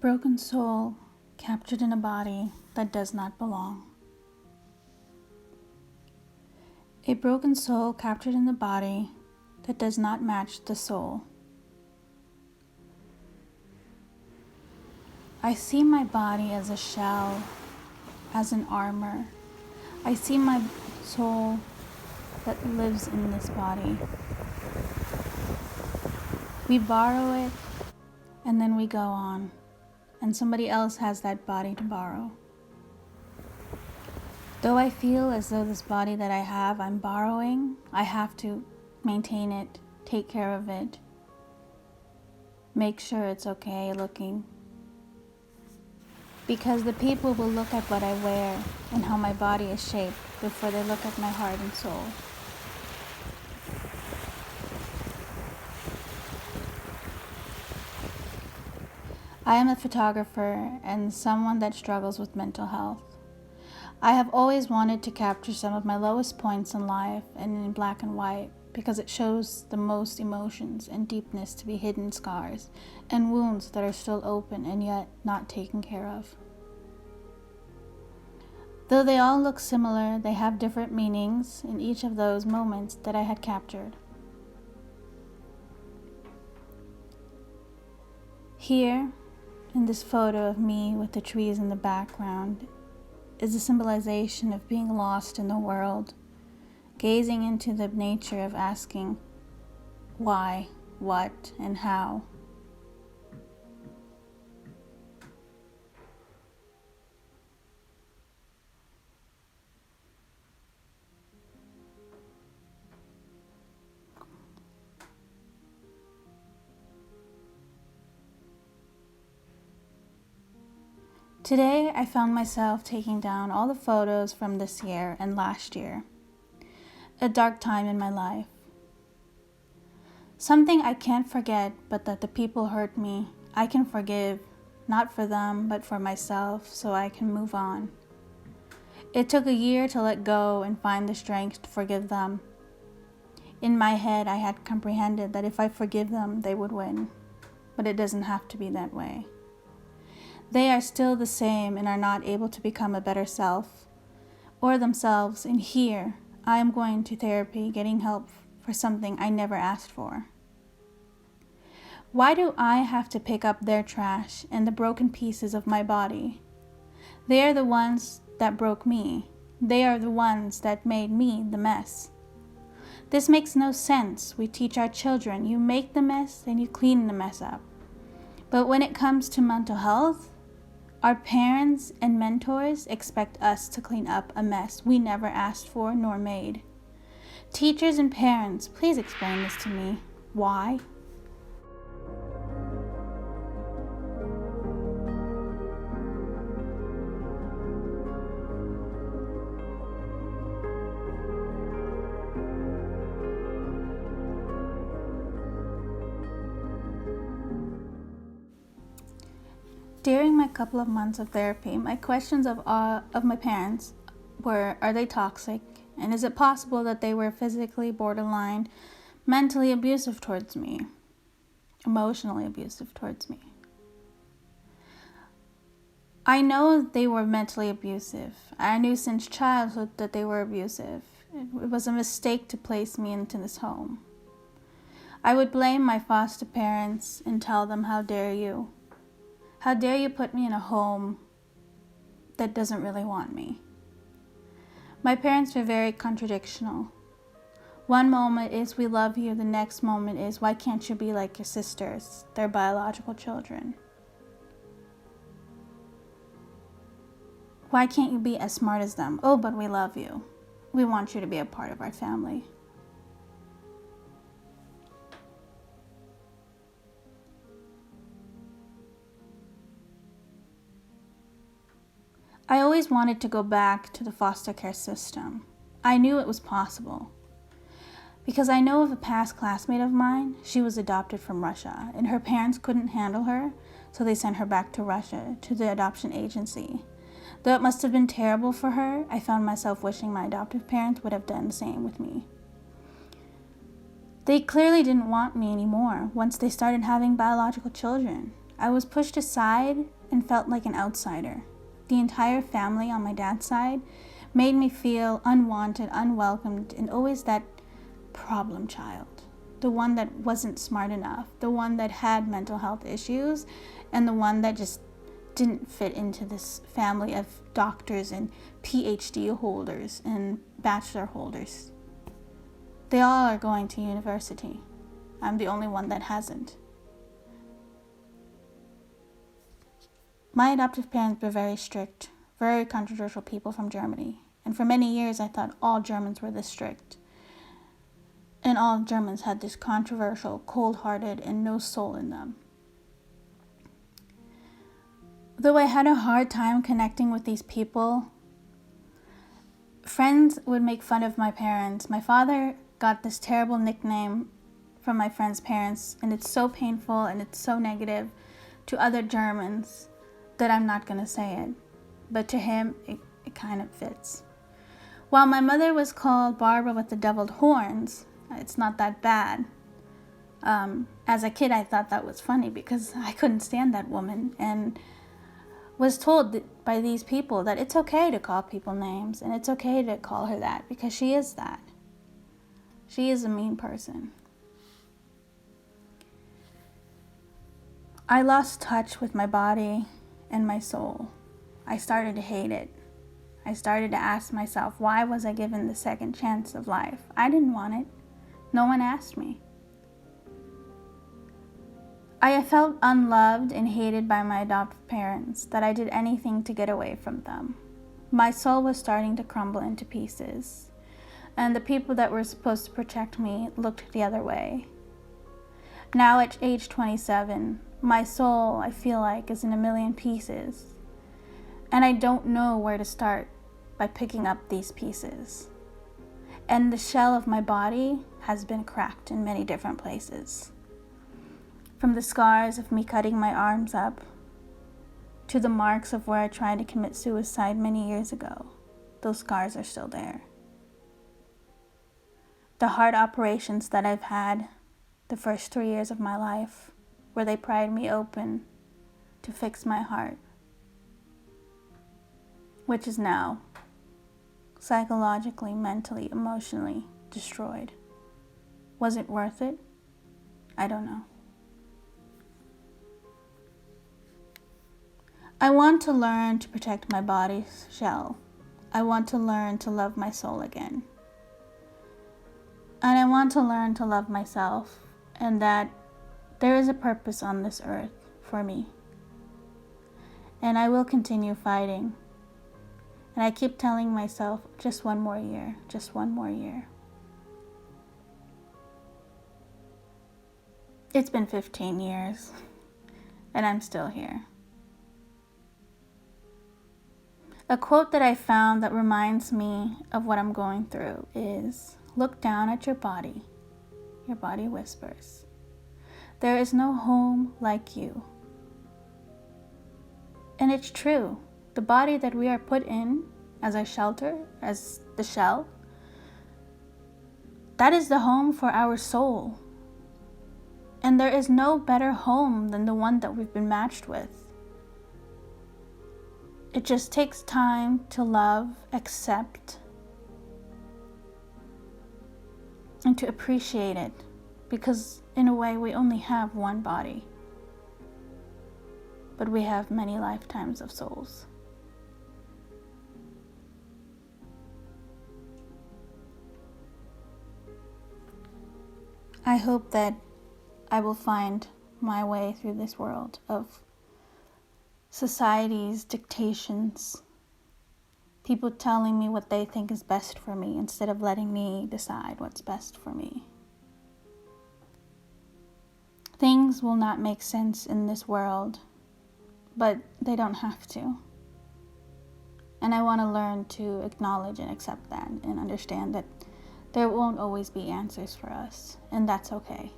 broken soul captured in a body that does not belong. A broken soul captured in the body that does not match the soul. I see my body as a shell, as an armor. I see my soul that lives in this body. We borrow it, and then we go on, and somebody else has that body to borrow. Though I feel as though this body that I have, I'm borrowing, I have to maintain it, take care of it, make sure it's okay looking. Because the people will look at what I wear and how my body is shaped before they look at my heart and soul. I am a photographer and someone that struggles with mental health. I have always wanted to capture some of my lowest points in life and in black and white because it shows the most emotions and deepness to be hidden scars and wounds that are still open and yet not taken care of. Though they all look similar, they have different meanings in each of those moments that I had captured. Here, in this photo of me with the trees in the background, is a symbolization of being lost in the world, gazing into the nature of asking why, what, and how. Today, I found myself taking down all the photos from this year and last year. A dark time in my life. Something I can't forget, but that the people hurt me, I can forgive, not for them, but for myself, so I can move on. It took a year to let go and find the strength to forgive them. In my head, I had comprehended that if I forgive them, they would win, but it doesn't have to be that way. They are still the same and are not able to become a better self or themselves, and here I am going to therapy, getting help for something I never asked for. Why do I have to pick up their trash and the broken pieces of my body? They are the ones that broke me. They are the ones that made me the mess. This makes no sense. We teach our children, you make the mess and you clean the mess up. But when it comes to mental health, our parents and mentors expect us to clean up a mess we never asked for nor made. Teachers and parents, please explain this to me. Why? During my couple of months of therapy, my questions of my parents were, are they toxic? And is it possible that they were physically borderline, mentally abusive towards me, emotionally abusive towards me? I know they were mentally abusive. I knew since childhood that they were abusive. It was a mistake to place me into this home. I would blame my foster parents and tell them, how dare you? How dare you put me in a home that doesn't really want me? My parents were very contradictional. One moment is, we love you. The next moment is, why can't you be like your sisters, their biological children? Why can't you be as smart as them? Oh, but we love you. We want you to be a part of our family. I always wanted to go back to the foster care system. I knew it was possible. Because I know of a past classmate of mine, she was adopted from Russia, and her parents couldn't handle her, so they sent her back to Russia, to the adoption agency. Though it must have been terrible for her, I found myself wishing my adoptive parents would have done the same with me. They clearly didn't want me anymore once they started having biological children. I was pushed aside and felt like an outsider. The entire family on my dad's side made me feel unwanted, unwelcomed, and always that problem child. The one that wasn't smart enough, the one that had mental health issues, and the one that just didn't fit into this family of doctors and PhD holders and bachelor holders. They all are going to university. I'm the only one that hasn't. My adoptive parents were very strict, very controversial people from Germany. And for many years, I thought all Germans were this strict. And all Germans had this controversial, cold-hearted, and no soul in them. Though I had a hard time connecting with these people, friends would make fun of my parents. My father got this terrible nickname from my friends' parents, and it's so painful and it's so negative to other Germans that I'm not going to say it. But to him, it kind of fits. While my mother was called Barbara with the deviled horns, it's not that bad. As a kid, I thought that was funny because I couldn't stand that woman, and was told by these people that it's okay to call people names and it's okay to call her that because she is that. She is a mean person. I lost touch with my body and my soul. I started to hate it. I started to ask myself, why was I given the second chance of life? I didn't want it. No one asked me. I felt unloved and hated by my adoptive parents, that I did anything to get away from them. My soul was starting to crumble into pieces, and the people that were supposed to protect me looked the other way. Now at age 27, my soul, I feel like, is in a million pieces, and I don't know where to start by picking up these pieces. And the shell of my body has been cracked in many different places. From the scars of me cutting my arms up, to the marks of where I tried to commit suicide many years ago. Those scars are still there. The heart operations that I've had the first 3 years of my life, where they pried me open to fix my heart, which is now psychologically, mentally, emotionally destroyed. Was it worth it? I don't know. I want to learn to protect my body's shell. I want to learn to love my soul again. And I want to learn to love myself, and that there is a purpose on this earth for me. And I will continue fighting. And I keep telling myself, just one more year, just one more year. It's been 15 years, and I'm still here. A quote that I found that reminds me of what I'm going through is, look down at your body. Your body whispers. There is no home like you. And it's true. The body that we are put in as a shelter, as the shell, that is the home for our soul. And there is no better home than the one that we've been matched with. It just takes time to love, accept, and to appreciate it, because in a way we only have one body, but we have many lifetimes of souls. I hope that I will find my way through this world of society's dictations, people telling me what they think is best for me instead of letting me decide what's best for me. Things will not make sense in this world, but they don't have to. And I want to learn to acknowledge and accept that and understand that there won't always be answers for us, and that's okay.